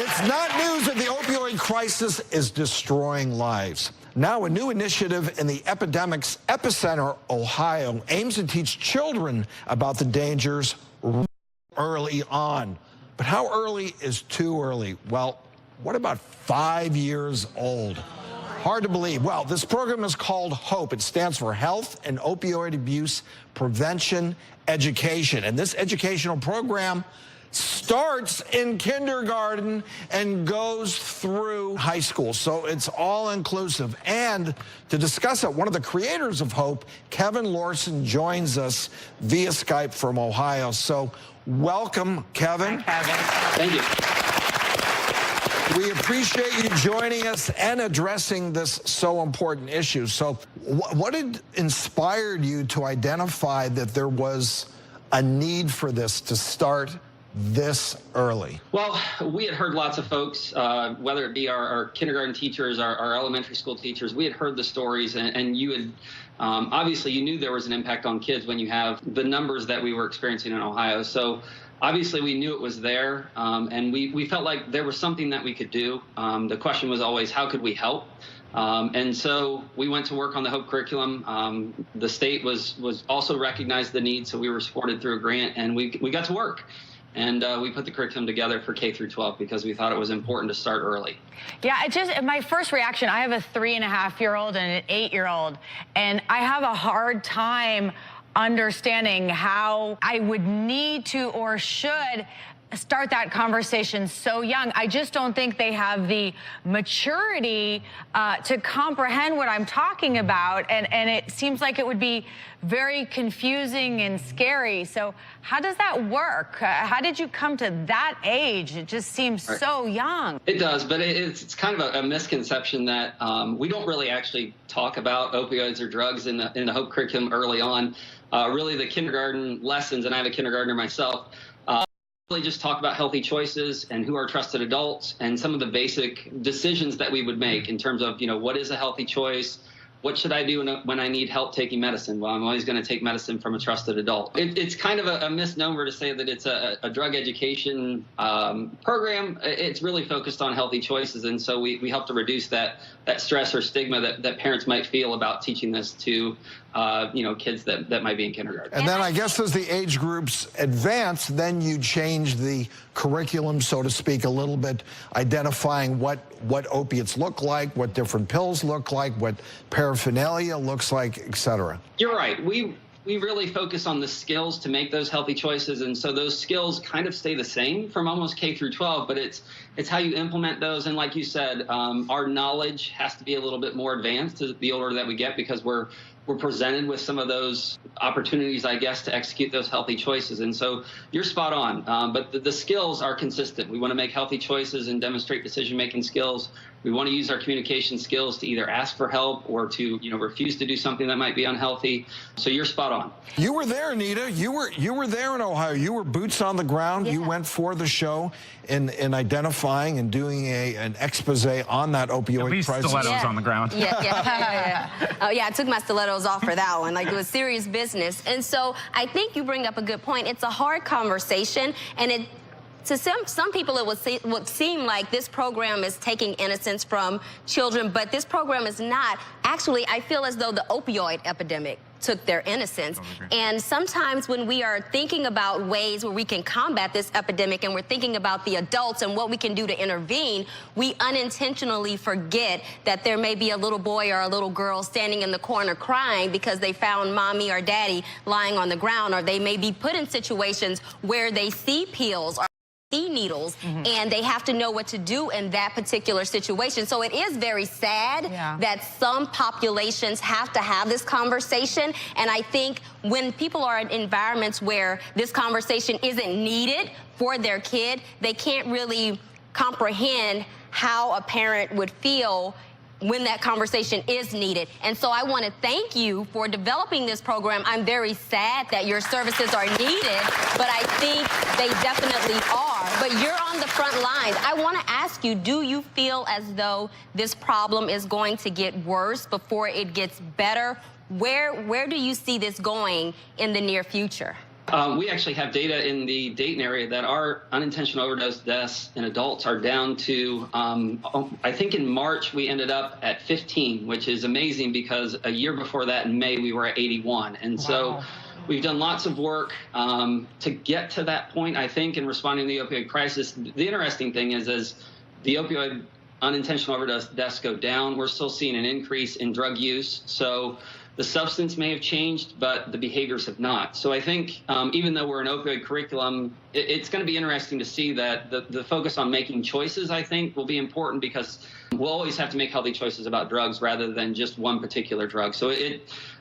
It's not news that the opioid crisis is destroying lives. Now, a new initiative in the epidemic's epicenter, Ohio, aims to teach children about the dangers early on. But how early is too early? Well, what about 5 years old? Hard to believe. Well, this program is called HOPE. It stands for Health and Opioid Abuse Prevention Education. And this educational program starts in kindergarten and goes through high school. So it's all inclusive. And to discuss it, one of the creators of HOPE, Kevin Lorson, joins us via Skype from Ohio. So welcome, Kevin. Hi, Kevin. Thank you. We appreciate you joining us and addressing this so important issue. So what had inspired you to identify that there was a need for this to start this early? Well, we had heard lots of folks, whether it be our kindergarten teachers, our elementary school teachers, we had heard the stories, and you had, obviously you knew there was an impact on kids when you have the numbers that we were experiencing in Ohio. So obviously we knew it was there, and we felt like there was something that we could do. The question was always, how could we help? And so we went to work on the HOPE curriculum. The state was also recognized the need, so we were supported through a grant, and we got to work. And we put the curriculum together for K through 12 because we thought it was important to start early. Yeah, my first reaction, I have a 3.5-year-old and an 8-year-old, and I have a hard time understanding how I would need to or should start that conversation so young. I just don't think they have the maturity to comprehend what I'm talking about, and it seems like it would be very confusing and scary. So how does that work? How did you come to that age? It just seems so young. It does, but it's kind of a misconception that we don't really actually talk about opioids or drugs in the HOPE curriculum early on. Really, the kindergarten lessons, and I have a kindergartner myself, really just talk about healthy choices and who are trusted adults and some of the basic decisions that we would make in terms of, what is a healthy choice? What should I do when I need help taking medicine? Well, I'm always going to take medicine from a trusted adult. It's kind of a misnomer to say that it's a drug education program. It's really focused on healthy choices, and so we help to reduce that stress or stigma that parents might feel about teaching this to kids that might be in kindergarten. And then I guess as the age groups advance, then you change the curriculum, so to speak, a little bit, identifying what opiates look like, what different pills look like, what paraphernalia looks like, et cetera. You're right. We really focus on the skills to make those healthy choices, and so those skills kind of stay the same from almost K through 12, but it's how you implement those. And like you said, our knowledge has to be a little bit more advanced the older that we get, because we're presented with some of those opportunities, I guess, to execute those healthy choices. And so you're spot on, but the skills are consistent. We want to make healthy choices and demonstrate decision-making skills. We want to use our communication skills to either ask for help or to, refuse to do something that might be unhealthy. So you're spot on. You were there, Anita. You were there in Ohio. You were boots on the ground. Yeah. You went for the show in identifying and doing an expose on that opioid crisis. At least stilettos on the ground. Yeah. Oh, yeah, I took my stilettos off for that one. Like, it was serious business. And so I think you bring up a good point. It's a hard conversation, and to some people, it would seem like this program is taking innocence from children, but this program is not. Actually, I feel as though the opioid epidemic took their innocence. And sometimes when we are thinking about ways where we can combat this epidemic and we're thinking about the adults and what we can do to intervene, we unintentionally forget that there may be a little boy or a little girl standing in the corner crying because they found mommy or daddy lying on the ground, or they may be put in situations where they see pills or needles, and they have to know what to do in that particular situation. So it is very sad that some populations have to have this conversation, and I think when people are in environments where this conversation isn't needed for their kid, they can't really comprehend how a parent would feel when that conversation is needed. And so I want to thank you for developing this program. I'm very sad that your services are needed, but I think they definitely are. But you're on the front lines. I want to ask you, do you feel as though this problem is going to get worse before it gets better? Where do you see this going in the near future? We actually have data in the Dayton area that our unintentional overdose deaths in adults are down to, I think in March we ended up at 15, which is amazing because a year before that in May we were at 81. And so we've done lots of work to get to that point, I think, in responding to the opioid crisis. The interesting thing is, as the opioid unintentional overdose deaths go down, we're still seeing an increase in drug use. So the substance may have changed, but the behaviors have not. So I think even though we're an opioid curriculum, it's going to be interesting to see that the focus on making choices, I think, will be important, because we'll always have to make healthy choices about drugs rather than just one particular drug. So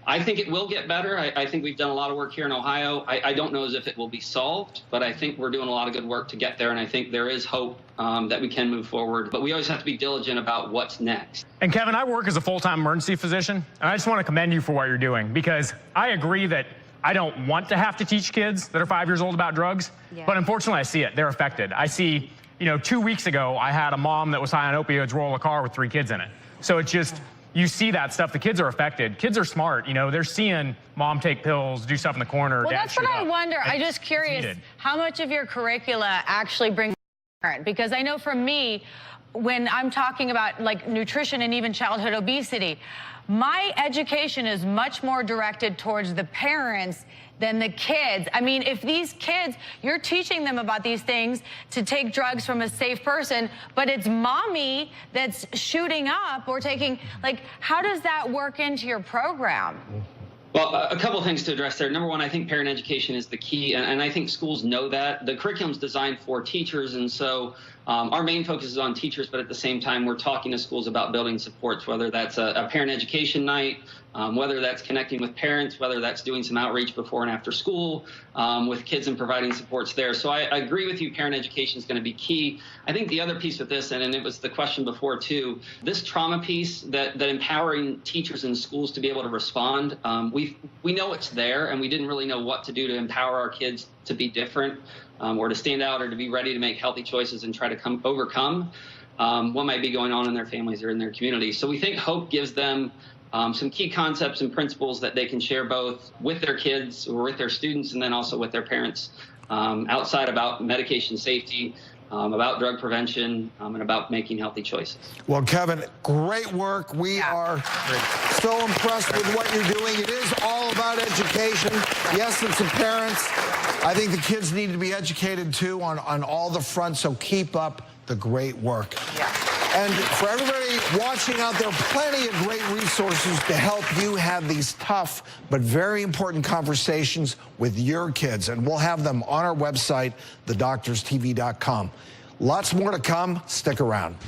I think it will get better. I think we've done a lot of work here in Ohio. I don't know as if it will be solved, but I think we're doing a lot of good work to get there, and I think there is hope that we can move forward. But we always have to be diligent about what's next. And Kevin, I work as a full-time emergency physician, and I just want to commend you for what you're doing, because I agree that I don't want to have to teach kids that are 5 years old about drugs, but unfortunately I see it. They're affected. I see, 2 weeks ago, I had a mom that was high on opioids roll a car with 3 kids in it. So it's just, you see that stuff. The kids are affected. Kids are smart. They're seeing mom take pills, do stuff in the corner. Well, dad that's what I wonder. I'm just curious, needed. how much of your curricula actually brings parent? Because I know for me, when I'm talking about like nutrition and even childhood obesity, my education is much more directed towards the parents than the kids. I mean, if these kids, you're teaching them about these things to take drugs from a safe person, but it's mommy that's shooting up or taking, how does that work into your program? Well, a couple of things to address there. Number one, I think parent education is the key, and I think schools know that. The curriculum's designed for teachers, and so our main focus is on teachers, but at the same time, we're talking to schools about building supports, whether that's a parent education night, whether that's connecting with parents, whether that's doing some outreach before and after school with kids and providing supports there. So I agree with you, parent education is going to be key. I think the other piece with this, and it was the question before too, this trauma piece, that empowering teachers and schools to be able to respond, we know it's there, and we didn't really know what to do to empower our kids to be different or to stand out or to be ready to make healthy choices and try to overcome what might be going on in their families or in their community. So we think HOPE gives them some key concepts and principles that they can share both with their kids or with their students, and then also with their parents outside about medication safety, about drug prevention, and about making healthy choices. Well, Kevin, great work. We are so impressed with what you're doing. It is all about education. Yes, it's the parents. I think the kids need to be educated too on all the fronts, so keep up the great work. And for everybody watching out there, plenty of great resources to help you have these tough but very important conversations with your kids. And we'll have them on our website, thedoctorstv.com. Lots more to come. Stick around.